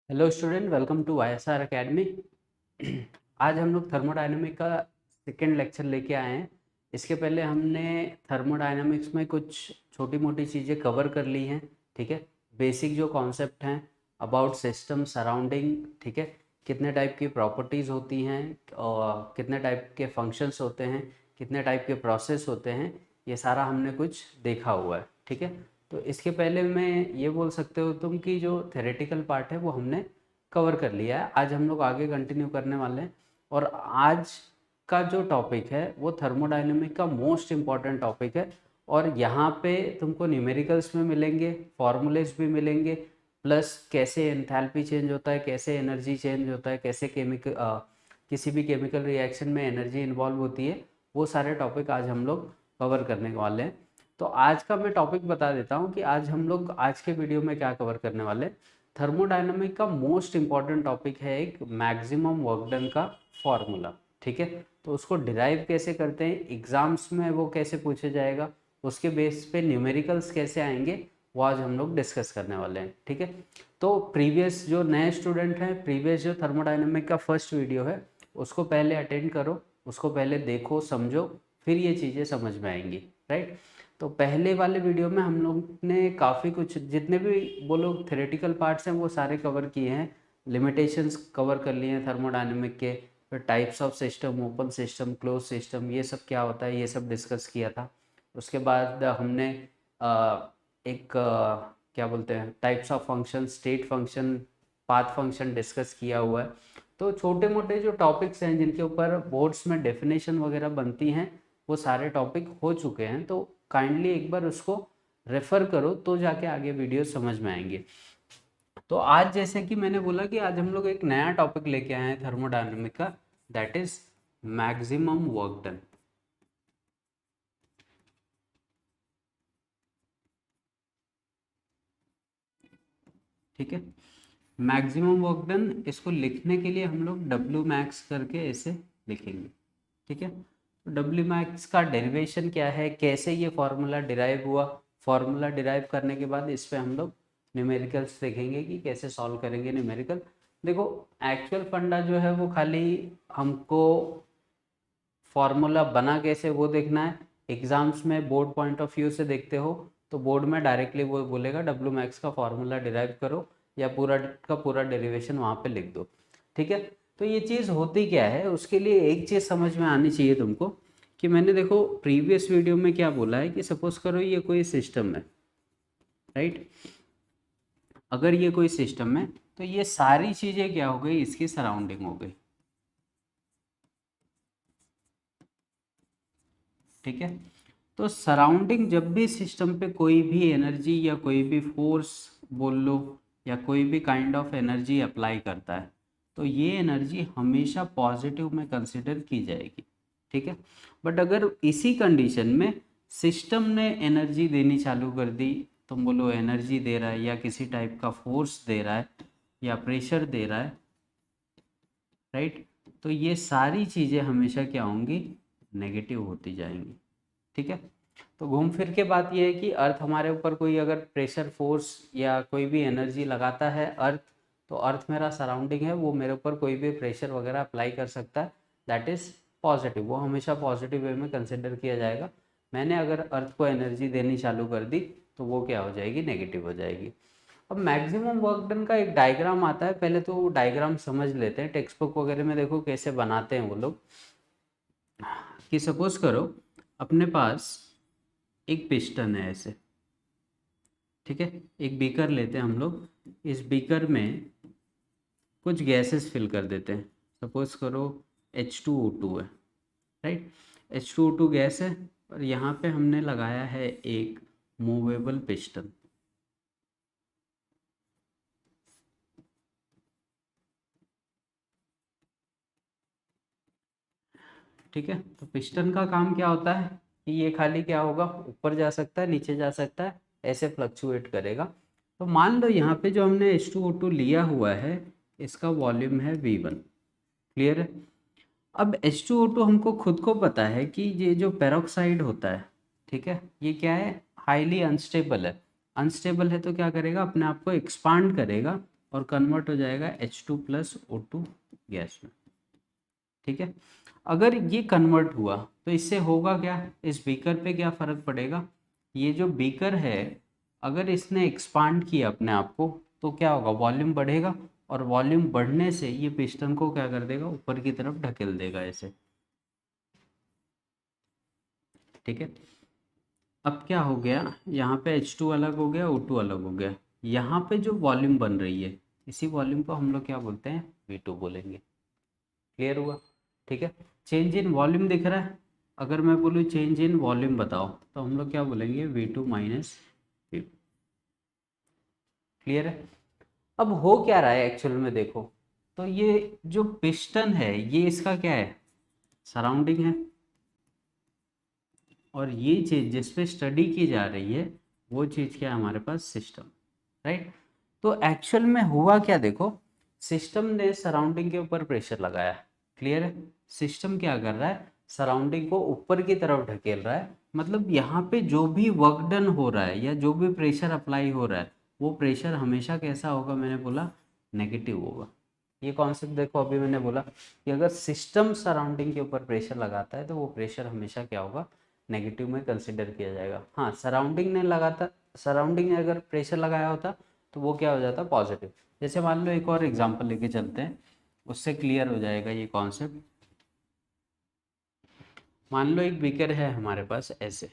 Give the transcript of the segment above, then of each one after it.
Hello student, welcome to ISR academy. आज हम लोग थर्मोडायनेमिक का सेकेंड लेक्चर लेके आए हैं। इसके पहले हमने थर्मोडायनेमिक्स में कुछ छोटी मोटी चीज़ें कवर कर ली हैं। ठीक है, बेसिक जो कॉन्सेप्ट हैं अबाउट सिस्टम सराउंडिंग। ठीक है, कितने टाइप की प्रॉपर्टीज़ होती हैं और कितने टाइप के फंक्शंस होते हैं, कितने टाइप के प्रोसेस होते हैं, ये सारा हमने कुछ देखा हुआ है। ठीक है, तो इसके पहले मैं ये बोल सकते हो तुम कि जो थेरेटिकल पार्ट है वो हमने कवर कर लिया है। आज हम लोग आगे कंटिन्यू करने वाले हैं और आज का जो टॉपिक है वो थर्मोडायनेमिक का मोस्ट इम्पॉर्टेंट टॉपिक है। और यहाँ पे तुमको न्यूमेरिकल्स में मिलेंगे, फॉर्मूलेस भी मिलेंगे, प्लस कैसे एंथैल्पी चेंज होता है, कैसे एनर्जी चेंज होता है, कैसे किसी भी केमिकल रिएक्शन में एनर्जी इन्वॉल्व होती है, वो सारे टॉपिक आज हम लोग कवर करने वाले हैं। तो आज का मैं टॉपिक बता देता हूँ कि आज हम लोग आज के वीडियो में क्या कवर करने वाले हैं। थर्मोडायनामिक का मोस्ट इम्पॉर्टेंट टॉपिक है एक मैक्सिमम वर्क डन का फॉर्मूला। ठीक है, तो उसको डिराइव कैसे करते हैं, एग्जाम्स में वो कैसे पूछे जाएगा, उसके बेस पे न्यूमेरिकल्स कैसे आएंगे, वो आज हम लोग डिस्कस करने वाले हैं। ठीक है, तो प्रीवियस जो नए स्टूडेंट हैं, प्रीवियस जो थर्मोडायनामिक का फर्स्ट वीडियो है उसको पहले अटेंड करो, उसको पहले देखो समझो, फिर ये चीज़ें समझ में आएंगी। राइट, तो पहले वाले वीडियो में हम लोग ने काफ़ी कुछ, जितने भी वो लोग थ्योरेटिकल पार्ट्स हैं वो सारे कवर किए हैं, लिमिटेशंस कवर कर लिए हैं थर्मोडायनेमिक के, फिर types of system, open system, close system, ये सब क्या होता है ये सब डिस्कस किया था। उसके बाद हमने क्या बोलते हैं, types of function, state function, path function discuss किया हुआ है। तो छोटे मोटे जो टॉपिक्स हैं जिनके ऊपर बोर्ड्स में डेफिनेशन वगैरह बनती हैं वो सारे टॉपिक हो चुके हैं। तो काइंडली एक बार उसको रेफ़र करो तो जाके आगे वीडियो समझ में आएंगे। तो आज जैसे कि मैंने बोला कि आज हम लोग एक नया टॉपिक लेके आए हैं थर्मोडायनेमिक का, that is maximum work done. ठीक है, मैक्सिमम वर्क डन, इसको लिखने के लिए हम लोग डब्ल्यू मैक्स करके ऐसे लिखेंगे। ठीक है, तो डब्ल्यू मैक्स का डेरिवेशन क्या है, कैसे ये फॉर्मूला डिराइव हुआ, फॉर्मूला डिराइव करने के बाद इस पे हम लोग न्यूमेरिकल्स देखेंगे कि कैसे सॉल्व करेंगे न्यूमेरिकल। देखो, एक्चुअल फंडा जो है वो खाली हमको फॉर्मूला बना कैसे वो देखना है। एग्जाम्स में बोर्ड पॉइंट ऑफ व्यू से देखते हो तो बोर्ड में डायरेक्टली वो बोलेगा डब्ल्यू मैक्स का फॉर्मूला डिराइव करो या पूरा का पूरा डेरिवेशन वहाँ पे लिख दो। ठीक है, तो ये चीज़ होती क्या है, उसके लिए एक चीज़ समझ में आनी चाहिए तुमको कि मैंने देखो प्रीवियस वीडियो में क्या बोला है कि सपोज करो ये कोई सिस्टम है। राइट, अगर ये कोई सिस्टम है तो ये सारी चीज़ें क्या हो गई, इसकी सराउंडिंग हो गई। ठीक है, तो सराउंडिंग जब भी सिस्टम पे कोई भी एनर्जी या कोई भी फोर्स बोल लो या कोई भी काइंड ऑफ एनर्जी अप्लाई करता है तो ये एनर्जी हमेशा पॉजिटिव में कंसिडर की जाएगी। ठीक है, बट अगर इसी कंडीशन में सिस्टम ने एनर्जी देनी चालू कर दी, तुम बोलो एनर्जी दे रहा है या किसी टाइप का फोर्स दे रहा है या प्रेशर दे रहा है, राइट, तो ये सारी चीज़ें हमेशा क्या होंगी, नेगेटिव होती जाएंगी। ठीक है, तो घूम फिर के बात यह है कि अर्थ हमारे ऊपर कोई अगर प्रेशर फोर्स या कोई भी एनर्जी लगाता है अर्थ, तो अर्थ मेरा सराउंडिंग है, वो मेरे ऊपर कोई भी प्रेशर वगैरह अप्लाई कर सकता है, दैट इज़ पॉजिटिव, वो हमेशा पॉजिटिव वे में कंसिडर किया जाएगा। मैंने अगर अर्थ को एनर्जी देनी चालू कर दी तो वो क्या हो जाएगी, नेगेटिव हो जाएगी। अब मैक्सिमम वर्क डन का एक डायग्राम आता है, पहले तो वो डायग्राम समझ लेते हैं। टेक्स्ट बुक वगैरह में देखो कैसे बनाते हैं वो लोग, कि सपोज करो अपने पास एक पिस्टन है ऐसे। ठीक है, एक बीकर लेते हैं हम लोग, इस बीकर में कुछ गैसेस फिल कर देते हैं। सपोज करो H2O2 है। राइट, H2O2 गैस है और यहाँ पे हमने लगाया है एक मूवेबल पिस्टन। ठीक है, तो पिस्टन का काम क्या होता है कि ये खाली क्या होगा, ऊपर जा सकता है, नीचे जा सकता है, ऐसे फ्लक्चुएट करेगा। तो मान लो यहाँ पे जो हमने H2O2 लिया हुआ है इसका वॉल्यूम है V1। क्लियर है, अब H2O2 हमको खुद को पता है कि ये जो पेरोक्साइड होता है, ठीक है, ये क्या है, हाईली अनस्टेबल है। अनस्टेबल है तो क्या करेगा, अपने आप को एक्सपांड करेगा और कन्वर्ट हो जाएगा H2 प्लस O2 गैस में। ठीक है, अगर ये कन्वर्ट हुआ तो इससे होगा क्या, इस बीकर पे क्या फ़र्क पड़ेगा, ये जो बीकर है अगर इसने एक्सपांड किया अपने आप को तो क्या होगा, वॉल्यूम बढ़ेगा, और वॉल्यूम बढ़ने से ये पिस्टन को क्या कर देगा, ऊपर की तरफ ढकेल देगा ऐसे। ठीक है, अब क्या हो गया, यहाँ पे H2 अलग हो गया, O2 अलग हो गया, यहाँ पे जो वॉल्यूम बन रही है इसी वॉल्यूम को हम लोग क्या बोलते हैं, V2 बोलेंगे। क्लियर हुआ। ठीक है, चेंज इन वॉल्यूम दिख रहा है, अगर मैं बोलूँ चेंज इन वॉल्यूम बताओ तो हम लोग क्या बोलेंगे, V2 माइनस V2। क्लियर है। अब हो क्या रहा है एक्चुअल में देखो, तो ये जो पिस्टन है ये इसका क्या है, सराउंडिंग है, और ये चीज़ जिस पे स्टडी की जा रही है वो चीज़ क्या है हमारे पास, सिस्टम। राइट, तो एक्चुअल में हुआ क्या देखो, सिस्टम ने सराउंडिंग के ऊपर प्रेशर लगाया। क्लियर है, सिस्टम क्या कर रहा है, सराउंडिंग को ऊपर की तरफ ढकेल रहा है, मतलब यहाँ पे जो भी वर्क डन हो रहा है या जो भी प्रेशर अप्लाई हो रहा है वो प्रेशर हमेशा कैसा होगा, मैंने बोला नेगेटिव होगा। ये कॉन्सेप्ट देखो, अभी मैंने बोला कि अगर सिस्टम सराउंडिंग के ऊपर प्रेशर लगाता है तो वो प्रेशर हमेशा क्या होगा, नेगेटिव में कंसिडर किया जाएगा। हाँ, सराउंडिंग ने अगर प्रेशर लगाया होता तो वो क्या हो जाता, पॉजिटिव। जैसे मान लो एक और एग्जांपल लेके चलते हैं, उससे क्लियर हो जाएगा ये कॉन्सेप्ट। मान लो एक बीकर है हमारे पास ऐसे,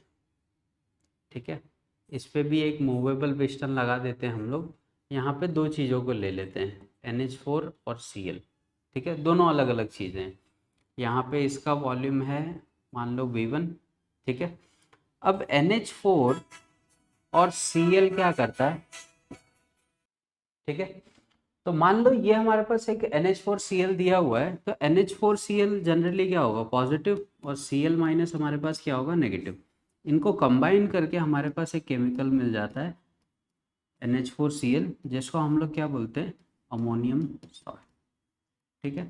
ठीक है, इस पे भी एक मूवेबल पिस्टन लगा देते हैं हम लोग। यहाँ पे दो चीज़ों को ले लेते हैं, NH4 और Cl। ठीक है, दोनों अलग अलग चीज़ें हैं। यहाँ पे इसका वॉल्यूम है मान लो V1। ठीक है, अब NH4 और Cl क्या करता है, ठीक है, तो मान लो ये हमारे पास एक NH4Cl दिया हुआ है, तो NH4Cl जनरली क्या होगा, पॉजिटिव, और Cl माइनस हमारे पास क्या होगा, नेगेटिव। इनको कंबाइन करके हमारे पास एक केमिकल मिल जाता है NH4Cl, जिसको हम लोग क्या बोलते हैं, अमोनियम सॉल्ट। ठीक है,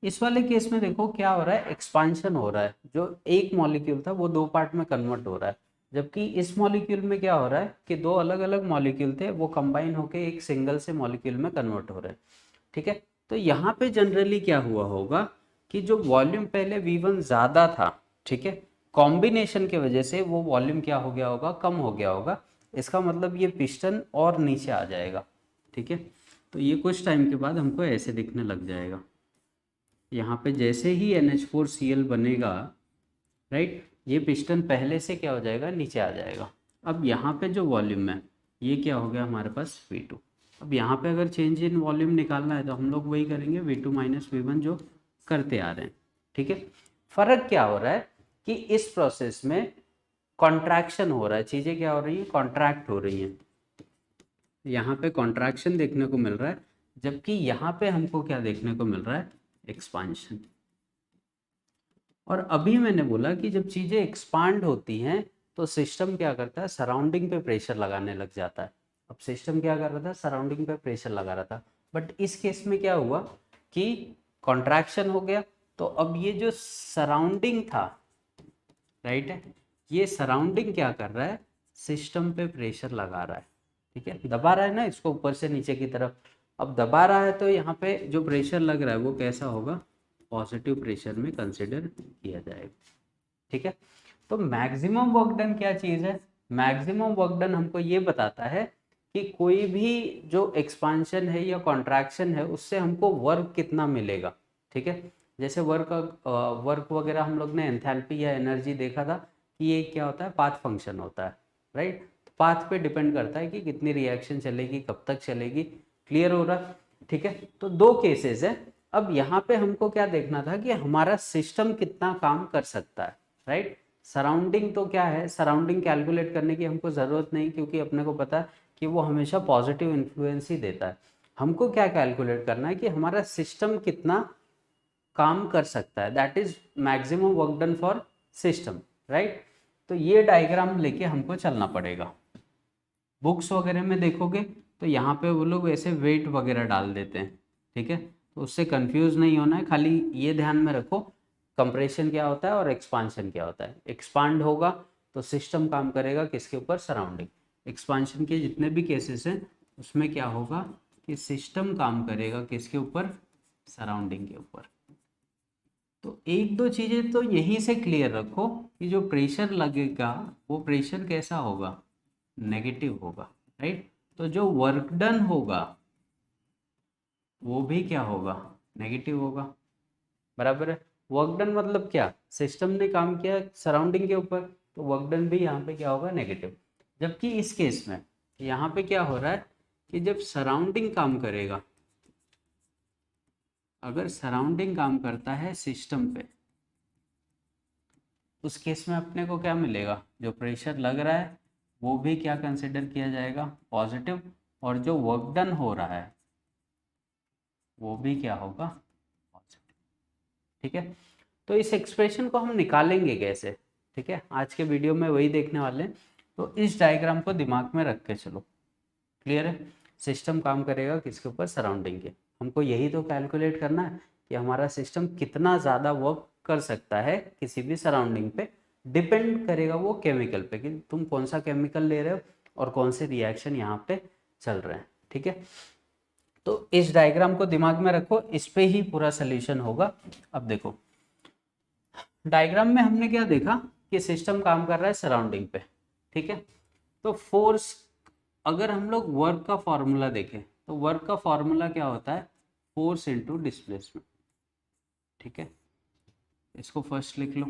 इस वाले केस में देखो क्या हो रहा है, एक्सपांशन हो रहा है, जो एक मॉलिक्यूल था वो दो पार्ट में कन्वर्ट हो रहा है, जबकि इस मॉलिक्यूल में क्या हो रहा है कि दो अलग अलग मॉलिक्यूल थे वो कंबाइन होके एक सिंगल से मॉलिक्यूल में कन्वर्ट हो रहे हैं। ठीक है, तो यहाँ पे जनरली क्या हुआ होगा कि जो वॉल्यूम पहले V1 ज़्यादा था, ठीक है, कॉम्बिनेशन की वजह से वो वॉल्यूम क्या हो गया होगा, कम हो गया होगा। इसका मतलब ये पिस्टन और नीचे आ जाएगा। ठीक है, तो ये कुछ टाइम के बाद हमको ऐसे दिखने लग जाएगा। यहाँ पे जैसे ही NH4Cl बनेगा, राइट, ये पिस्टन पहले से क्या हो जाएगा, नीचे आ जाएगा। अब यहाँ पे जो वॉल्यूम है ये क्या हो गया हमारे पास, V2। अब यहाँ पे अगर चेंज इन वॉल्यूम निकालना है तो हम लोग वही करेंगे, V2 माइनस V1 जो करते आ रहे हैं। ठीक है, फर्क क्या हो रहा है कि इस प्रोसेस में कॉन्ट्रैक्शन हो रहा है, चीज़ें क्या हो रही है, कॉन्ट्रैक्ट हो रही हैं। यहाँ पे कॉन्ट्रैक्शन देखने को मिल रहा है, जबकि यहाँ पे हमको क्या देखने को मिल रहा है, एक्सपांशन। और अभी मैंने बोला कि जब चीज़ें एक्सपांड होती हैं तो सिस्टम क्या करता है, सराउंडिंग पे प्रेशर लगाने लग जाता है। अब सिस्टम क्या कर रहा था, सराउंडिंग पे प्रेशर लगा रहा था, बट इस केस में क्या हुआ कि कॉन्ट्रैक्शन हो गया, तो अब ये जो सराउंडिंग था, राइट है, ये सराउंडिंग क्या कर रहा है, सिस्टम पे प्रेशर लगा रहा है। ठीक है, दबा रहा है ना इसको ऊपर से नीचे की तरफ। अब दबा रहा है तो यहाँ पे जो प्रेशर लग रहा है वो कैसा होगा, पॉजिटिव प्रेशर में कंसिडर किया जाएगा। ठीक है, तो मैक्सिमम वर्क डन क्या चीज़ है, मैक्सिमम वर्क डन हमको ये बताता है कि कोई भी जो एक्सपांशन है या कॉन्ट्रैक्शन है उससे हमको वर्क कितना मिलेगा। ठीक है, जैसे वर्क वगैरह हम लोग ने एंथैल्पी या एनर्जी देखा था कि ये क्या होता है, पाथ फंक्शन होता है। राइट, तो पाथ पे डिपेंड करता है कि कितनी रिएक्शन चलेगी, कब तक चलेगी। क्लियर हो रहा है। ठीक है, तो दो केसेस है। अब यहाँ पे हमको क्या देखना था कि हमारा सिस्टम कितना काम कर सकता है। राइट, सराउंडिंग तो क्या है, सराउंडिंग कैलकुलेट करने की हमको ज़रूरत नहीं, क्योंकि अपने को पता है कि वो हमेशा पॉजिटिव इन्फ्लुएंस ही देता है। हमको क्या कैलकुलेट करना है कि हमारा सिस्टम कितना काम कर सकता है, that is maximum work done for system. Right, तो ये डायग्राम लेके हमको चलना पड़ेगा। बुक्स वगैरह में देखोगे तो यहाँ पे वो लोग ऐसे वेट वगैरह डाल देते हैं। ठीक है, तो उससे कंफ्यूज नहीं होना है, खाली ये ध्यान में रखो कंप्रेशन क्या होता है और एक्सपांशन क्या होता है। एक्सपांड होगा तो सिस्टम काम करेगा किसके ऊपर, सराउंडिंग। एक्सपांशन के जितने भी केसेस हैं उसमें क्या होगा, कि सिस्टम काम करेगा किसके ऊपर, सराउंडिंग के ऊपर। तो एक दो चीजें तो यहीं से क्लियर रखो कि जो प्रेशर लगेगा वो प्रेशर कैसा होगा, नेगेटिव होगा, राइट। तो जो वर्क डन होगा वो भी क्या होगा, नेगेटिव होगा, बराबर है। वर्क डन मतलब क्या, सिस्टम ने काम किया सराउंडिंग के ऊपर, तो वर्क डन भी यहाँ पे क्या होगा, नेगेटिव। जबकि इस केस में यहाँ पे क्या हो रहा है कि जब सराउंडिंग काम करेगा, अगर सराउंडिंग काम करता है सिस्टम पे, उस केस में अपने को क्या मिलेगा, जो प्रेशर लग रहा है वो भी क्या कंसिडर किया जाएगा, पॉजिटिव, और जो वर्क डन हो रहा है वो भी क्या होगा, पॉजिटिव। ठीक है। तो इस एक्सप्रेशन को हम निकालेंगे कैसे, ठीक है, आज के वीडियो में वही देखने वाले हैं। तो इस डायग्राम को दिमाग में रख के चलो, क्लियर है। सिस्टम काम करेगा किसके ऊपर, सराउंडिंग के। हमको यही तो कैलकुलेट करना है कि हमारा सिस्टम कितना ज़्यादा वर्क कर सकता है किसी भी सराउंडिंग पे। डिपेंड करेगा वो केमिकल पे कि तुम कौन सा केमिकल ले रहे हो और कौन से रिएक्शन यहाँ पे चल रहे हैं, ठीक है। तो इस डायग्राम को दिमाग में रखो, इस पे ही पूरा सोल्यूशन होगा। अब देखो डायग्राम में हमने क्या देखा कि सिस्टम काम कर रहा है सराउंडिंग पे, ठीक है। तो फोर्स, अगर हम लोग वर्क का फॉर्मूला देखें तो वर्क का फॉर्मूला क्या होता है, फोर्स इनटू डिस्प्लेसमेंट, ठीक है। इसको फर्स्ट लिख लो,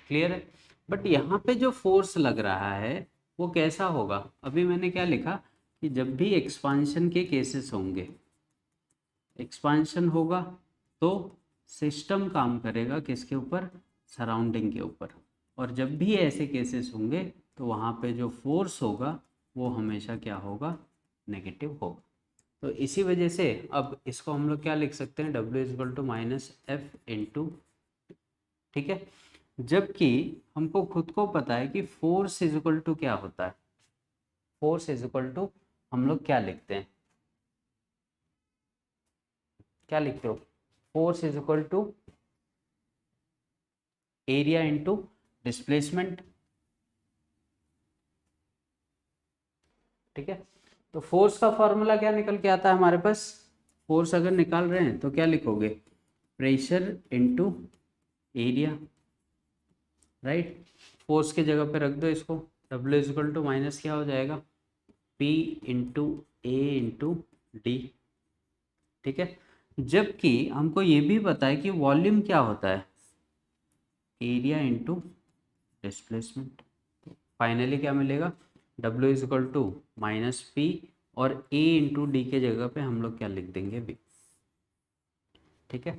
क्लियर है। बट यहाँ पे जो फोर्स लग रहा है वो कैसा होगा, अभी मैंने क्या लिखा कि जब भी एक्सपांशन के केसेस होंगे, एक्सपांशन होगा तो सिस्टम काम करेगा किसके ऊपर, सराउंडिंग के ऊपर। और जब भी ऐसे केसेस होंगे तो वहाँ पे जो फोर्स होगा वो हमेशा क्या होगा, नेगेटिव होगा। तो इसी वजह से अब इसको हम लोग क्या लिख सकते हैं, W equal to minus F into, ठीक है। जबकि हमको खुद को पता है कि फोर्स इज इक्वल टू क्या होता है, फोर्स इज इक्वल टू हम लोग क्या लिखते हैं, क्या लिखते हो, force is equal to area into displacement, ठीक है। तो फोर्स का फॉर्मूला क्या निकल के आता है हमारे पास, फोर्स अगर निकाल रहे हैं तो क्या लिखोगे, pressure into area, right. Force की जगह पे रख दो इसको, W इजल टू माइनस क्या हो जाएगा, P इंटू ए इंटू डी, ठीक है। जबकि हमको ये भी पता है कि वॉल्यूम क्या होता है, एरिया इंटू डिस्प्लेसमेंट। फाइनली क्या मिलेगा, W equal to minus P, और A इंटू डी के जगह पे हम लोग क्या लिख देंगे, V, ठीक है।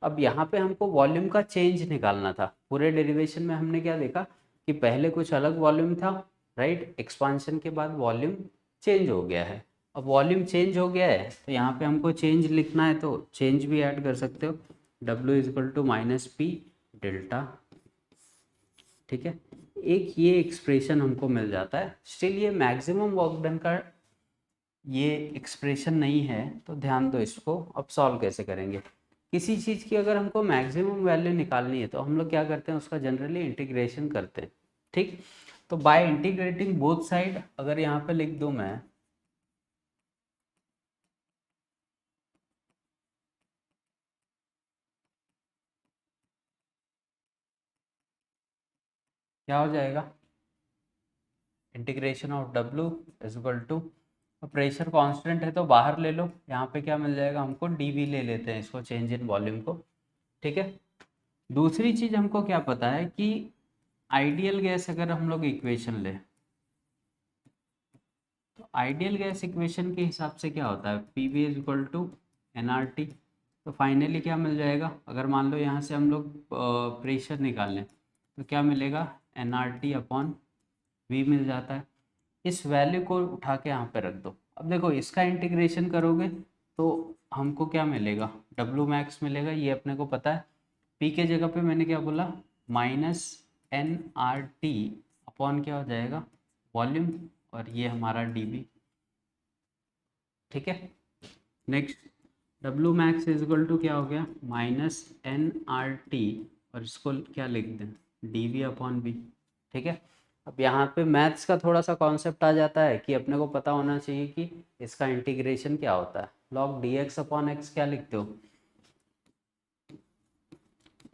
अब यहाँ पे हमको वॉल्यूम का चेंज निकालना था। पूरे डेरिवेशन में हमने क्या देखा कि पहले कुछ अलग वॉल्यूम था, राइट, एक्सपांशन के बाद वॉल्यूम चेंज हो गया है। अब वॉल्यूम चेंज हो गया है तो यहाँ पे हमको चेंज लिखना है तो चेंज भी ऐड कर सकते हो, W equal to minus P delta, ठीक है। एक ये एक्सप्रेशन हमको मिल जाता है। स्टिल ये मैक्सिमम वर्क डन का ये एक्सप्रेशन नहीं है, तो ध्यान दो इसको। अब सॉल्व कैसे करेंगे, किसी चीज़ की अगर हमको मैक्सिमम वैल्यू निकालनी है तो हम लोग क्या करते हैं, उसका जनरली इंटीग्रेशन करते हैं, ठीक। तो बाय इंटीग्रेटिंग बोथ साइड, अगर यहाँ पे लिख दूँ मैं, क्या हो जाएगा, integration of W is equal to, pressure constant है तो बाहर ले लो, यहाँ पे क्या मिल जाएगा हमको, dV ले लेते हैं इसको, चेंज इन वॉल्यूम को, ठीक है। दूसरी चीज़ हमको क्या पता है कि आइडियल गैस अगर हम लोग इक्वेशन लें तो आइडियल गैस इक्वेशन के हिसाब से क्या होता है, P V is equal to N R T. तो फाइनली क्या मिल जाएगा, अगर मान लो यहाँ से हम लोग प्रेशर निकाल लें तो क्या मिलेगा, N R T upon V मिल जाता है। इस वैल्यू को उठा के यहाँ पे रख दो। अब देखो इसका इंटीग्रेशन करोगे तो हमको क्या मिलेगा, डब्ल्यू मैक्स मिलेगा, ये अपने को पता है। पी के जगह पे मैंने क्या बोला, minus N R T upon क्या हो जाएगा, वॉल्यूम, और ये हमारा डीबी, ठीक है। Next W max is equal to क्या हो गया, माइनस एन आर टी, और इसको क्या लिख दें, डी वी अपॉन बी, ठीक है। अब यहाँ पे मैथ्स का थोड़ा सा कॉन्सेप्ट आ जाता है कि अपने को पता होना चाहिए कि इसका इंटीग्रेशन क्या होता है। log dx अपॉन एक्स क्या लिखते हो,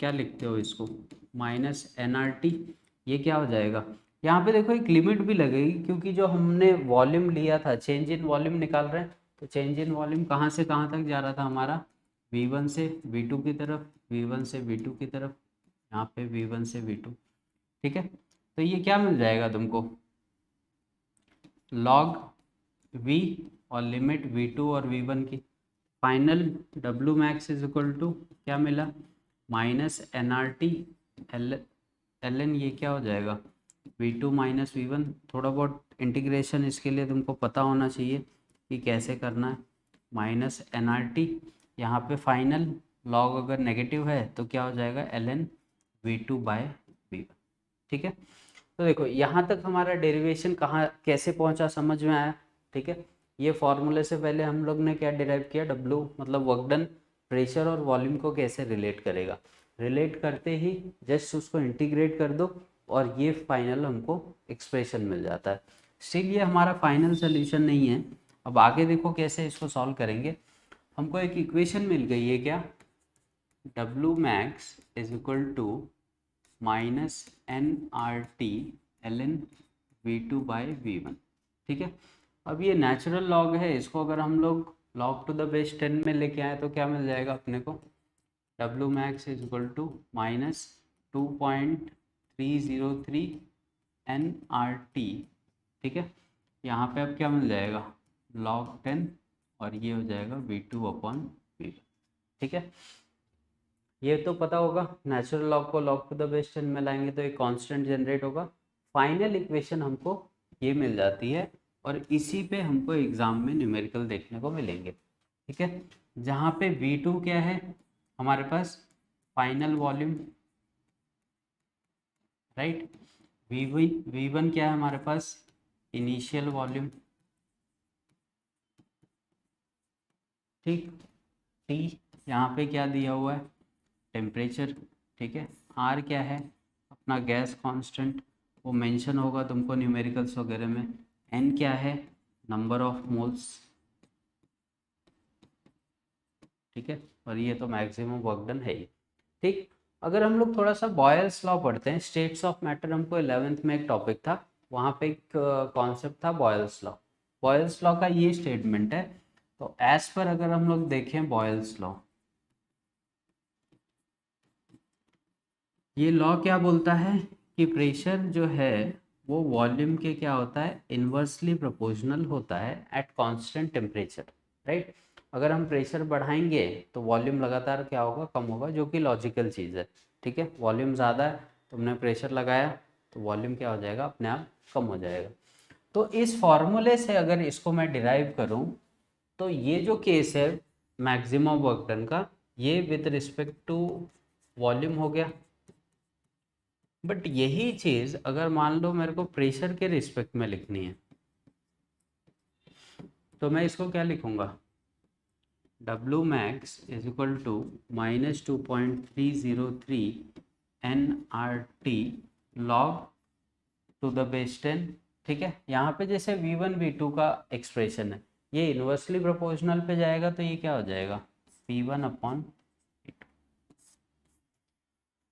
क्या लिखते हो इसको, माइनस एन आर टी। ये क्या हो जाएगा, यहाँ पे देखो एक लिमिट भी लगेगी, क्योंकि जो हमने वॉल्यूम लिया था, चेंज इन वॉल्यूम निकाल रहे हैं, तो चेंज इन वॉल्यूम कहाँ से कहाँ तक जा रहा था हमारा, V1 से V2 की तरफ, V1 से V2 की तरफ, यहाँ पे V1 से V2। ठीक है, तो ये क्या मिल जाएगा तुमको, log V और लिमिट V2 और V1 की, final W max is equal to क्या मिला, minus N R T L N, ये क्या हो जाएगा, V2 माइनस V1। थोड़ा बहुत इंटीग्रेशन इसके लिए तुमको पता होना चाहिए कि कैसे करना है, माइनस एन आर टी, यहाँ पे फाइनल लॉग अगर नेगेटिव है तो क्या हो जाएगा, L N V2 bye V1। ठीक है, तो देखो यहाँ तक हमारा डेरिवेशन कहाँ कैसे पहुँचा समझ में आया। ठीक है, ये फॉर्मूले से पहले हम लोग ने क्या डिराइव किया, W मतलब वर्क डन, प्रेशर और वॉल्यूम को कैसे रिलेट करेगा, रिलेट करते ही जस्ट उसको इंटीग्रेट कर दो और ये फाइनल हमको एक्सप्रेशन मिल जाता है। स्टिल ये हमारा फाइनल सोल्यूशन नहीं है, अब आगे देखो कैसे इसको सॉल्व करेंगे। हमको एक इक्वेशन मिल गई है क्या, W max is equal to minus N R T L N V2 by V1। ठीक है, अब ये नेचुरल लॉग है, इसको अगर हम लोग लॉग टू द बेस 10 में लेके आए तो क्या मिल जाएगा अपने को, W max is equal to minus 2.303 N R T. ठीक है, यहाँ पे अब क्या मिल जाएगा, log 10 और ये हो जाएगा V2 अपॉन V1। ठीक है, ये तो पता होगा, नेचुरल लॉग को लॉग टू द बेस 10 में लाएंगे तो एक कांस्टेंट जनरेट होगा। फाइनल इक्वेशन हमको ये मिल जाती है और इसी पे हमको एग्जाम में न्यूमेरिकल देखने को मिलेंगे। ठीक है, जहाँ पे V2 क्या है हमारे पास, फाइनल वॉल्यूम, राइट, V1 क्या है हमारे पास, इनिशियल वॉल्यूम। ठीक, T यहाँ पे क्या दिया हुआ है, टेम्परेचर। ठीक है, R क्या है अपना गैस कांस्टेंट, वो मेंशन होगा तुमको न्यूमेरिकल्स वगैरह में। N क्या है, नंबर ऑफ मोल्स। ठीक है, और ये तो मैक्सिमम वर्क डन है ही। ठीक, अगर हम लोग थोड़ा सा बॉयल्स लॉ पढ़ते हैं, स्टेट्स ऑफ मैटर हमको 11th में एक टॉपिक था, वहाँ पे एक कॉन्सेप्ट था बॉयल्स लॉ। बॉयल्स लॉ का ये स्टेटमेंट है, तो एज पर अगर हम लोग देखें बॉयल्स लॉ, ये लॉ क्या बोलता है कि प्रेशर जो है वो वॉल्यूम के क्या होता है, इन्वर्सली प्रोपोर्शनल होता है एट कांस्टेंट टेम्परेचर। राइट, अगर हम प्रेशर बढ़ाएंगे तो वॉल्यूम लगातार क्या होगा, कम होगा, जो कि लॉजिकल चीज़ है। ठीक है, वॉल्यूम ज़्यादा है, तुमने प्रेशर लगाया तो वॉल्यूम क्या हो जाएगा, अपने आप कम हो जाएगा। तो इस फॉर्मूले से अगर इसको मैं डिराइव करूँ तो ये जो केस है मैक्सिमम वर्क डन का, ये विद रिस्पेक्ट टू वॉल्यूम हो गया। बट यही चीज अगर मान लो मेरे को प्रेशर के रिस्पेक्ट में लिखनी है, तो मैं इसको क्या लिखूंगा, W max is equal to minus 2.303 N R T log to the base 10। ठीक है, यहाँ पे जैसे V1 V2 का एक्सप्रेशन है, ये इन्वर्सली प्रोपोर्शनल पे जाएगा तो ये क्या हो जाएगा, P1 अपॉन।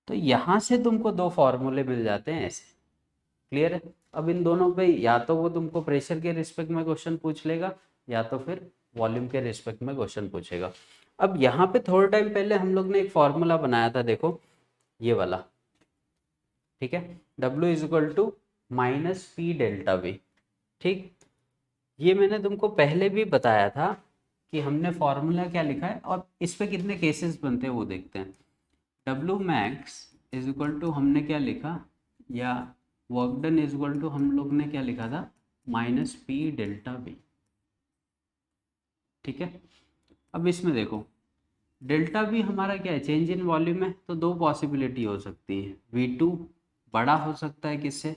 तो यहाँ से तुमको दो फॉर्मूले मिल जाते हैं ऐसे, क्लियर है। अब इन दोनों पे या तो वो तुमको प्रेशर के रिस्पेक्ट में क्वेश्चन पूछ लेगा या तो फिर वॉल्यूम के रिस्पेक्ट में क्वेश्चन पूछेगा। अब यहाँ पे थोड़ा टाइम पहले हम लोग ने एक फॉर्मूला बनाया था, देखो ये वाला। ठीक है, W is equal to minus P delta V. ठीक, ये मैंने तुमको पहले भी बताया था कि हमने फॉर्मूला क्या लिखा है और इस पे कितने केसेस बनते हैं वो देखते हैं। W max is equal to हमने क्या लिखा, या work done is equal to हम लोग ने क्या लिखा था, माइनस पी डेल्टा वी। ठीक है, अब इसमें देखो डेल्टा वी हमारा क्या है, चेंज इन वॉल्यूम है, तो दो पॉसिबिलिटी हो सकती है, V2 बड़ा हो सकता है किससे,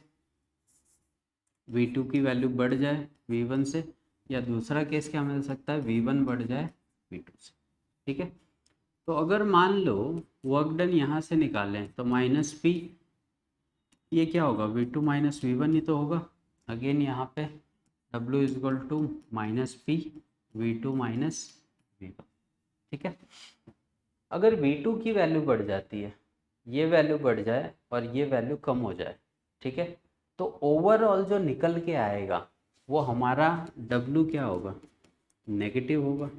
V2 की वैल्यू बढ़ जाए V1 से, या दूसरा केस क्या मिल सकता है, V1 बढ़ जाए V2 से। ठीक है, तो अगर मान लो वर्क डन यहाँ से निकालें तो माइनस पी ये क्या होगा, V2 माइनस V1 ही तो होगा। अगेन यहाँ पे W is equal to minus P V2 minus V1, ठीक है। अगर V2 की वैल्यू बढ़ जाती है, ये वैल्यू बढ़ जाए और ये वैल्यू कम हो जाए, ठीक है, तो ओवरऑल जो निकल के आएगा वो हमारा W क्या होगा, नेगेटिव होगा।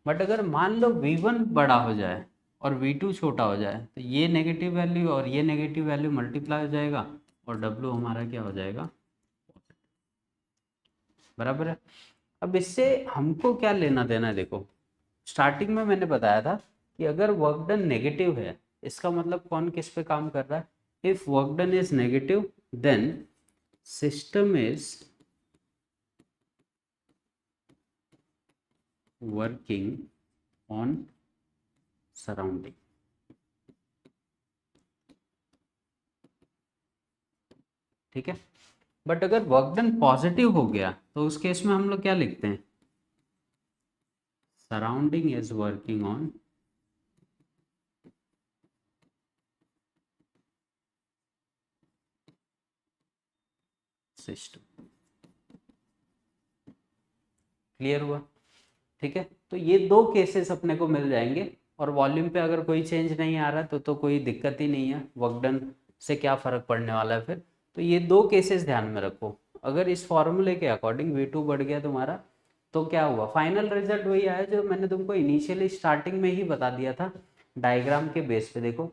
बट अगर मान लो V1 बड़ा हो जाए और V2 छोटा हो जाए तो ये नेगेटिव वैल्यू और ये नेगेटिव वैल्यू मल्टीप्लाई हो जाएगा और W हमारा क्या हो जाएगा, बराबर है। अब इससे हमको क्या लेना देना है, देखो स्टार्टिंग में मैंने बताया था कि अगर वर्क डन नेगेटिव है, इसका मतलब कौन किस पे काम कर रहा है। If work done is negative then system is working on surrounding, ठीक है। बट अगर वर्क डन पॉजिटिव हो गया तो उस केस में हम लोग क्या लिखते हैं, surrounding is working on system. Clear हुआ, ठीक है। तो ये दो केसेस अपने को मिल जाएंगे और वॉल्यूम पे अगर कोई चेंज नहीं आ रहा तो कोई दिक्कत ही नहीं है, वर्क डन से क्या फ़र्क पड़ने वाला है फिर। तो ये दो केसेस ध्यान में रखो। अगर इस फॉर्मूले के अकॉर्डिंग V2 बढ़ गया तुम्हारा तो क्या हुआ, फाइनल रिजल्ट वही आया जो मैंने तुमको इनिशियली स्टार्टिंग में ही बता दिया था डायग्राम के बेस पे। देखो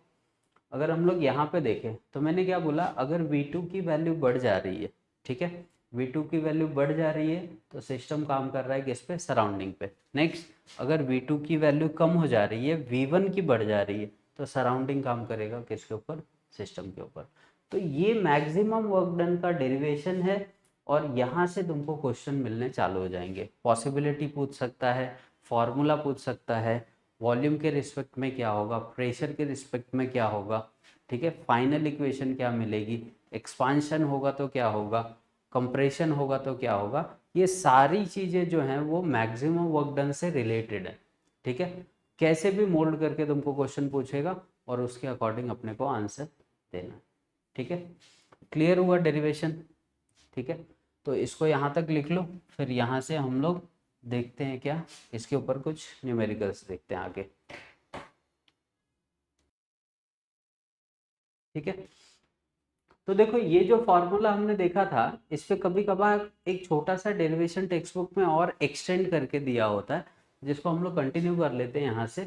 अगर हम लोग यहाँ पे देखें तो मैंने क्या बोला, अगर V2 की वैल्यू बढ़ जा रही है, ठीक है, V2 की वैल्यू बढ़ जा रही है तो सिस्टम काम कर रहा है किस पे, सराउंडिंग पे। नेक्स्ट अगर V2 की वैल्यू कम हो जा रही है, V1 की बढ़ जा रही है, तो सराउंडिंग काम करेगा किसके ऊपर, सिस्टम के ऊपर। तो ये मैक्सिमम वर्क डन का डेरिवेशन है और यहाँ से तुमको क्वेश्चन मिलने चालू हो जाएंगे। पॉसिबिलिटी पूछ सकता है, फॉर्मूला पूछ सकता है, वॉल्यूम के रिस्पेक्ट में क्या होगा, प्रेशर के रिस्पेक्ट में क्या होगा, ठीक है, फाइनल इक्वेशन क्या मिलेगी, एक्सपांशन होगा तो क्या होगा, कंप्रेशन होगा तो क्या होगा। ये सारी चीज़ें जो हैं वो मैक्सिमम वर्क डन से रिलेटेड है, ठीक है। कैसे भी मोल्ड करके तुमको क्वेश्चन पूछेगा और उसके अकॉर्डिंग अपने को आंसर देना, ठीक है। क्लियर हुआ डेरिवेशन, ठीक है। तो इसको यहाँ तक लिख लो, फिर यहाँ से हम लोग देखते हैं क्या, इसके ऊपर कुछ न्यूमेरिकल्स देखते हैं आगे, ठीक है। तो देखो ये जो फॉर्मूला हमने देखा था इस पे कभी कभार एक छोटा सा डेरिवेशन टेक्स्ट बुक में और एक्सटेंड करके दिया होता है, जिसको हम लोग कंटिन्यू कर लेते हैं यहाँ से।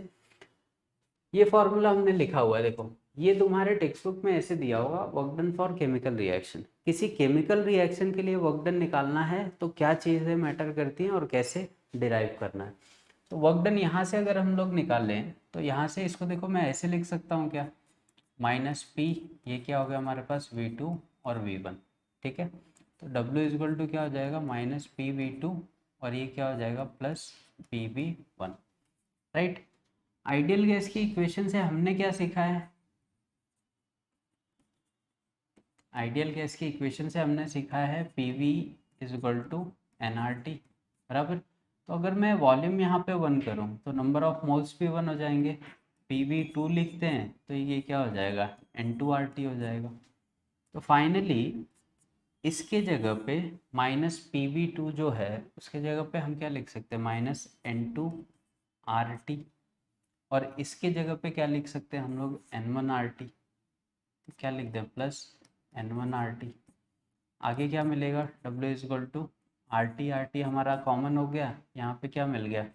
ये फॉर्मूला हमने लिखा हुआ है, देखो ये तुम्हारे टेक्स्ट बुक में ऐसे दिया होगा, work done for chemical reaction. किसी केमिकल रिएक्शन के लिए वर्क डन निकालना है तो क्या चीज़ें मैटर करती हैं और कैसे डिराइव करना है। तो वर्क डन यहाँ से अगर हम लोग निकाल लें तो यहाँ से इसको देखो मैं ऐसे लिख सकता हूँ क्या, माइनस पी, ये क्या हो गया हमारे पास V2 और V1, ठीक है। तो W इजक्वल टू क्या हो जाएगा, माइनस पी V2 और ये क्या हो जाएगा plus PV1, right. Ideal gas की इक्वेशन से हमने क्या सीखा है, आइडियल गैस की इक्वेशन से हमने सीखा है PV is equal to NRT, बराबर। तो अगर मैं वॉल्यूम यहाँ पे 1 करूँ तो नंबर ऑफ मोल्स भी 1 हो जाएंगे, PV2 लिखते हैं तो ये क्या हो जाएगा, N2RT हो जाएगा। तो फाइनली इसके जगह पे माइनस PV2 जो है उसके जगह पे हम क्या लिख सकते हैं, माइनस N2RT, और इसके जगह पे क्या लिख सकते हैं हम लोग, N1RT। तो क्या लिख दें, प्लस N1RT। आगे क्या मिलेगा, W is equal to RT हमारा कॉमन हो गया, यहाँ पे क्या मिल गया,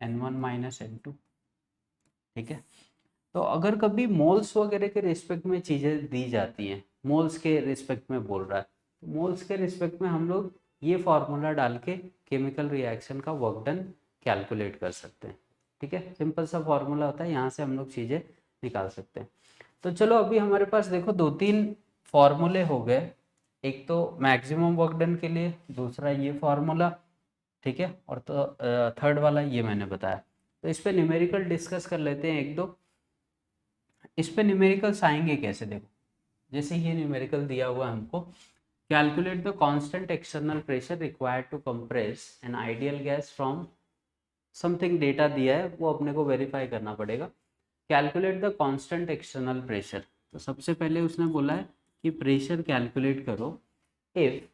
N1 माइनस N2, ठीक है। तो अगर कभी मोल्स वगैरह के रिस्पेक्ट में चीज़ें दी जाती हैं, मोल्स के रिस्पेक्ट में बोल रहा है, तो मोल्स के रिस्पेक्ट में हम लोग ये फार्मूला डाल के केमिकल रिएक्शन का वर्क डन कैलकुलेट कर सकते हैं, ठीक है। सिंपल सा फार्मूला होता है, यहाँ से हम लोग चीज़ें निकाल सकते हैं। तो चलो अभी हमारे पास देखो 2-3 फार्मूले हो गए, एक तो मैक्सिमम वर्क डन के लिए, दूसरा ये फार्मूला, ठीक है, और तो थर्ड वाला ये मैंने बताया। तो इस पे न्यूमेरिकल डिस्कस कर लेते हैं एक दो। इस पे न्यूमेरिकल्स आएंगे कैसे, देखो जैसे ये न्यूमेरिकल दिया हुआ है हमको, calculate the constant external pressure required to compress an ideal gas from something, data दिया है वो अपने को वेरीफाई करना पड़ेगा। Calculate the constant external pressure, तो सबसे पहले उसने बोला है कि प्रेशर कैलकुलेट करो if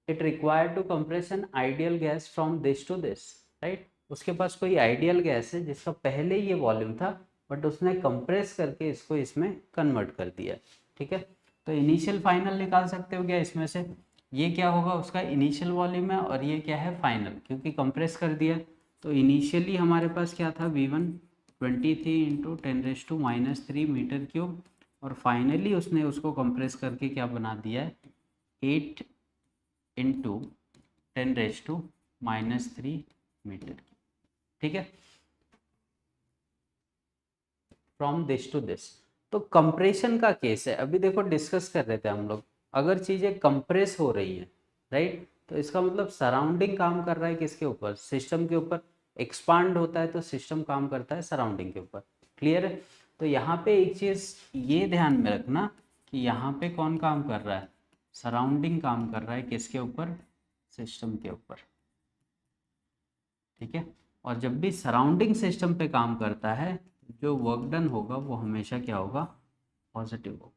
it required to compress an ideal gas from this to this, right. उसके पास कोई आइडियल गैस है जिसका पहले ये वॉल्यूम था, बट उसने कंप्रेस करके इसको इसमें कन्वर्ट कर दिया, ठीक है। तो इनिशियल फाइनल निकाल सकते हो क्या इसमें से, ये क्या होगा उसका इनिशियल वॉल्यूम है और ये क्या है फाइनल, क्योंकि कंप्रेस कर दिया। तो इनिशियली हमारे पास क्या था V1 23 इंटू 10⁻³ मीटर क्यूब, और फाइनली उसने उसको कंप्रेस करके क्या बना दिया है 8 इंटू 10⁻³ मीटर, ठीक है, फ्रॉम दिस टू दिस। तो कंप्रेशन का केस है, अभी देखो डिस्कस कर रहे थे हम लोग, अगर चीज़ें कंप्रेस हो रही है, राइट, तो इसका मतलब सराउंडिंग काम कर रहा है किसके ऊपर, सिस्टम के ऊपर। एक्सपांड होता है तो सिस्टम काम करता है सराउंडिंग के ऊपर, क्लियर है। तो यहाँ पे एक चीज़ ये ध्यान में रखना कि यहाँ पे कौन काम कर रहा है, सराउंडिंग काम कर रहा है किसके ऊपर, सिस्टम के ऊपर, ठीक है। और जब भी सराउंडिंग सिस्टम पे काम करता है, जो वर्क डन होगा वो हमेशा क्या होगा, पॉजिटिव होगा,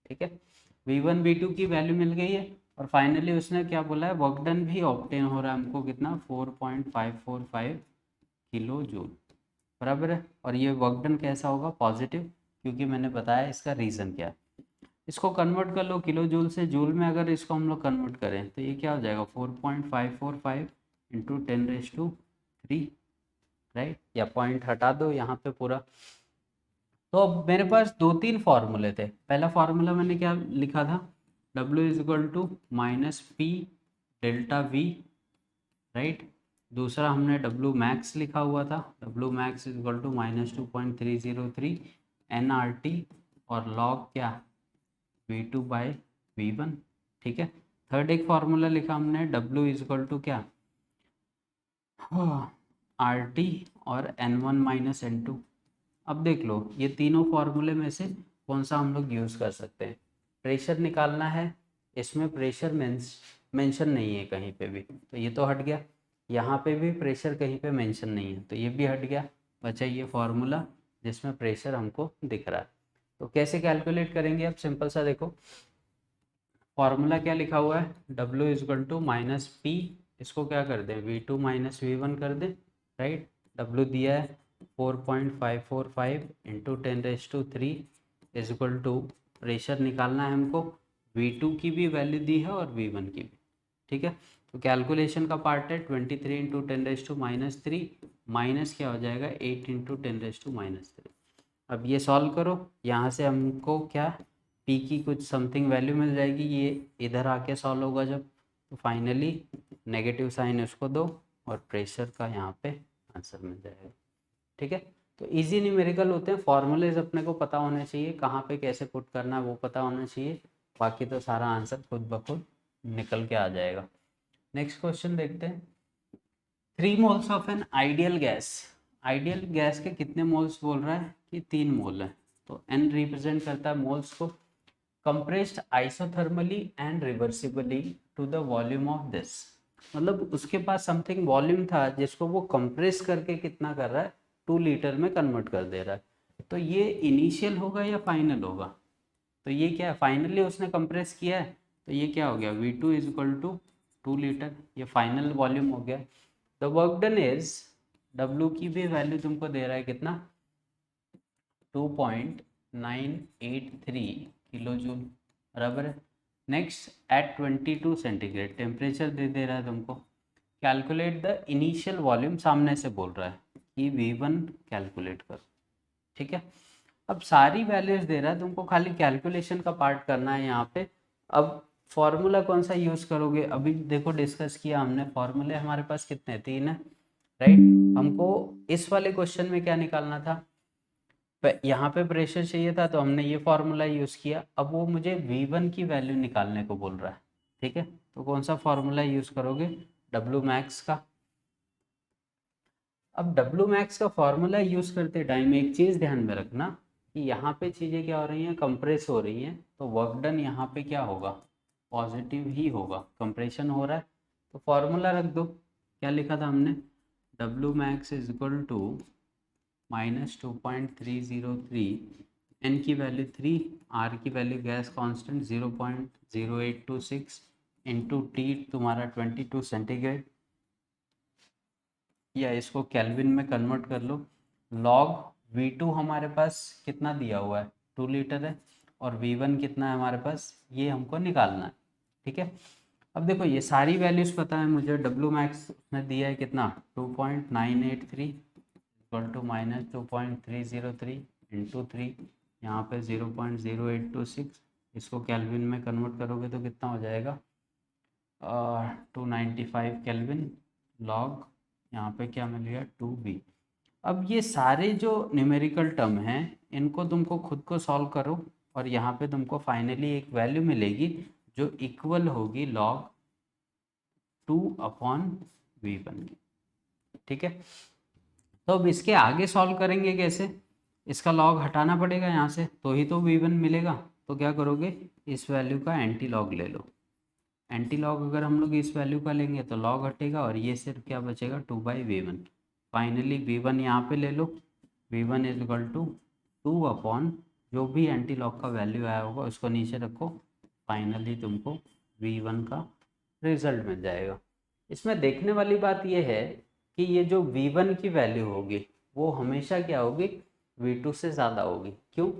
ठीक है। V1 V2 की वैल्यू मिल गई है, और फाइनली उसने क्या बोला है, वर्क डन भी ऑब्टेन हो रहा है हमको कितना 4.545 किलो जूल, बराबर है। और ये वर्क डन कैसा होगा, पॉजिटिव, क्योंकि मैंने बताया इसका रीज़न क्या है। इसको कन्वर्ट कर लो किलो जूल से, जूल में अगर इसको हम लोग कन्वर्ट करें तो ये क्या हो जाएगा 4.545 इंटू 10⁻³, राइट, या पॉइंट हटा दो यहाँ पे पूरा। तो अब मेरे पास 2-3 फार्मूले थे। पहला फार्मूला मैंने क्या लिखा था, W is equal to -P delta V, right. दूसरा हमने W मैक्स लिखा हुआ था, W max is equal to -2.303 nRT, और लॉग क्या V2/V1, ठीक है। थर्ड एक फार्मूला लिखा हमने, W इज इक्वल टू क्या RT और N1 - N2। अब देख लो ये तीनों फार्मूले में से कौन सा हम लोग यूज़ कर सकते हैं। प्रेशर निकालना है, इसमें प्रेशर मेंशन नहीं है कहीं पे भी, तो ये तो हट गया। यहाँ पे भी प्रेशर कहीं पे मेंशन नहीं है, तो ये भी हट गया। बचा ये फार्मूला जिसमें प्रेशर हमको दिख रहा है। तो कैसे कैलकुलेट करेंगे, अब सिंपल सा देखो, फार्मूला क्या लिखा हुआ है, W is equal to -P, इसको क्या कर दें V2 - V1 कर दें, राइट। W दिया है 4.545 into 10⁻³ is equal to, pressure निकालना है हमको, V2 की भी वैल्यू दी है और V1 की भी, ठीक है। तो कैलकुलेशन का पार्ट है 23 इंटू 10⁻³ माइनस क्या हो जाएगा 8 इंटू 10⁻³। अब ये सॉल्व करो, यहाँ से हमको क्या P की कुछ समथिंग वैल्यू मिल जाएगी, ये इधर आके सॉल्व होगा जब, तो फाइनली नेगेटिव साइन उसको दो और प्रेशर का यहाँ पे आंसर मिल जाएगा, ठीक है। तो इजी न्यूमेरिकल होते हैं, फॉर्मूलेज अपने को पता होने चाहिए, कहाँ पे कैसे पुट करना है वो पता होना चाहिए, बाकी तो सारा आंसर खुद ब खुद निकल के आ जाएगा। नेक्स्ट क्वेश्चन देखते हैं, 3 moles of N ideal gas, ideal gas के कितने मोल्स बोल रहा है कि 3 मोल है, तो N रिप्रेजेंट करता है मोल्स को। Compressed isothermally and reversibly to the volume of this, मतलब उसके पास समथिंग वॉल्यूम था जिसको वो कंप्रेस करके कितना कर रहा है 2 लीटर में कन्वर्ट कर दे रहा है। तो ये इनिशियल होगा या फाइनल होगा, तो ये क्या है फाइनली उसने कंप्रेस किया है, तो ये क्या हो गया V2 is equal to 2 litre, ये फाइनल वॉल्यूम हो गया। The work done is, W की भी वैल्यू तुमको दे रहा है कितना 2.983 किलो जूल, बराबर है। नेक्स्ट एट 22 सेंटीग्रेड टेम्परेचर दे रहा है तुमको। कैलकुलेट द इनिशियल वॉल्यूम, सामने से बोल रहा है कि V1 कैलकुलेट करो, ठीक है। अब सारी वैल्यूज दे रहा है तुमको, खाली कैलकुलेशन का पार्ट करना है यहाँ पे। अब फॉर्मूला कौन सा यूज़ करोगे, अभी देखो डिस्कस किया हमने, फॉर्मूले हमारे पास कितने 3 है, राइट। हमको इस वाले क्वेश्चन में क्या निकालना था, यहाँ पे प्रेशर चाहिए था तो हमने ये फार्मूला यूज़ किया। अब वो मुझे V1 की वैल्यू निकालने को बोल रहा है, ठीक है। तो कौन सा फार्मूला यूज़ करोगे, W मैक्स का। अब W मैक्स का फार्मूला यूज़ करते टाइम एक चीज़ ध्यान में रखना कि यहाँ पे चीज़ें क्या हो रही हैं, कंप्रेस हो रही हैं, तो वर्क डन यहाँ पे क्या होगा, पॉजिटिव ही होगा, कंप्रेशन हो रहा है। तो फार्मूला रख दो, क्या लिखा था हमने, W max is equal to -2.303, n की वैल्यू 3, r की value gas constant 0.0826 into T तुम्हारा 22 सेंटीग्रेड, या इसको केल्विन में कन्वर्ट कर लो। लॉग V2 हमारे पास कितना दिया हुआ है, 2 लीटर है, और V1 कितना है हमारे पास, ये हमको निकालना है। ठीक है, अब देखो ये सारी वैल्यूज़ पता है मुझे। W मैक्स उसने दिया है कितना, 2.983 इक्वल टू -2.303 इंटू 3, यहाँ पे 0.0826, इसको केल्विन में कन्वर्ट करोगे तो कितना हो जाएगा, 295 केल्विन, लॉग यहाँ पे क्या मिल गया, 2V। अब ये सारे जो न्यूमेरिकल टर्म हैं इनको तुमको खुद को सॉल्व करो, और यहाँ पे तुमको फाइनली एक वैल्यू मिलेगी जो इक्वल होगी log 2/V1 की। ठीक है, तो अब इसके आगे सॉल्व करेंगे कैसे, इसका लॉग हटाना पड़ेगा यहाँ से, तो ही तो V1 मिलेगा। तो क्या करोगे, इस वैल्यू का एंटी लॉग ले लो। एंटी लॉग अगर हम लोग इस वैल्यू का लेंगे तो लॉग हटेगा, और ये सिर्फ क्या बचेगा, 2/V1। फाइनली V1 यहाँ पे ले लो, V1 इज इक्वल टू 2 जो भी एंटी लॉग का वैल्यू आया होगा उसको नीचे रखो, फाइनली तुमको V1 का रिजल्ट मिल जाएगा। इसमें देखने वाली बात यह है कि ये जो V1 की वैल्यू होगी वो हमेशा क्या होगी, V2 से ज़्यादा होगी। क्यों,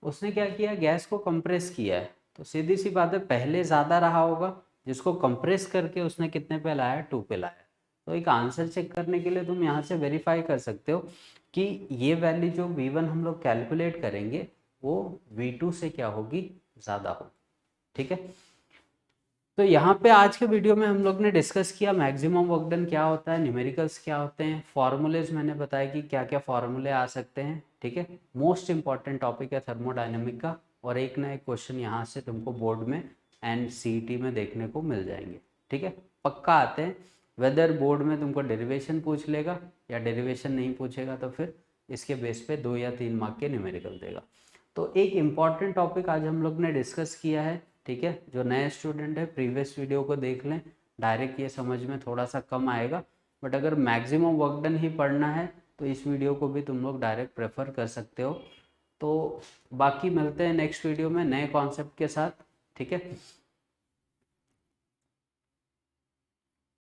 उसने क्या किया, गैस को कंप्रेस किया है, तो सीधी सी बात है पहले ज़्यादा रहा होगा, जिसको कंप्रेस करके उसने कितने पे लाया, 2 पे लाया। तो एक आंसर चेक करने के लिए तुम यहाँ से वेरीफाई कर सकते हो कि ये वैल्यू जो V1 हम लोग कैलकुलेट करेंगे वो V2 से क्या होगी, ज़्यादा होगी। ठीक है, तो यहाँ पे आज के वीडियो में हम लोग ने डिस्कस किया मैक्सिमम वर्क डन क्या होता है, न्यूमेरिकल्स क्या होते हैं, फॉर्मूलेज मैंने बताया कि क्या क्या फॉर्मूले आ सकते हैं। ठीक है, मोस्ट इंपॉर्टेंट टॉपिक है थर्मोडायनेमिक का, और एक ना एक क्वेश्चन यहाँ से तुमको बोर्ड में एंड CET में देखने को मिल जाएंगे। ठीक है, पक्का आते हैं, वेदर बोर्ड में तुमको डेरिवेशन पूछ लेगा या डेरिवेशन नहीं पूछेगा तो फिर इसके बेस पे 2 या 3 मार्क के न्यूमेरिकल देगा। तो एक इम्पॉर्टेंट टॉपिक आज हम लोग ने डिस्कस किया है। ठीक है, जो नए स्टूडेंट है प्रीवियस वीडियो को देख लें, डायरेक्ट ये समझ में थोड़ा सा कम आएगा, बट अगर मैक्सिमम वर्क डन ही पढ़ना है तो इस वीडियो को भी तुम लोग डायरेक्ट प्रेफर कर सकते हो। तो बाकी मिलते हैं नेक्स्ट वीडियो में नए कॉन्सेप्ट के साथ। ठीक है।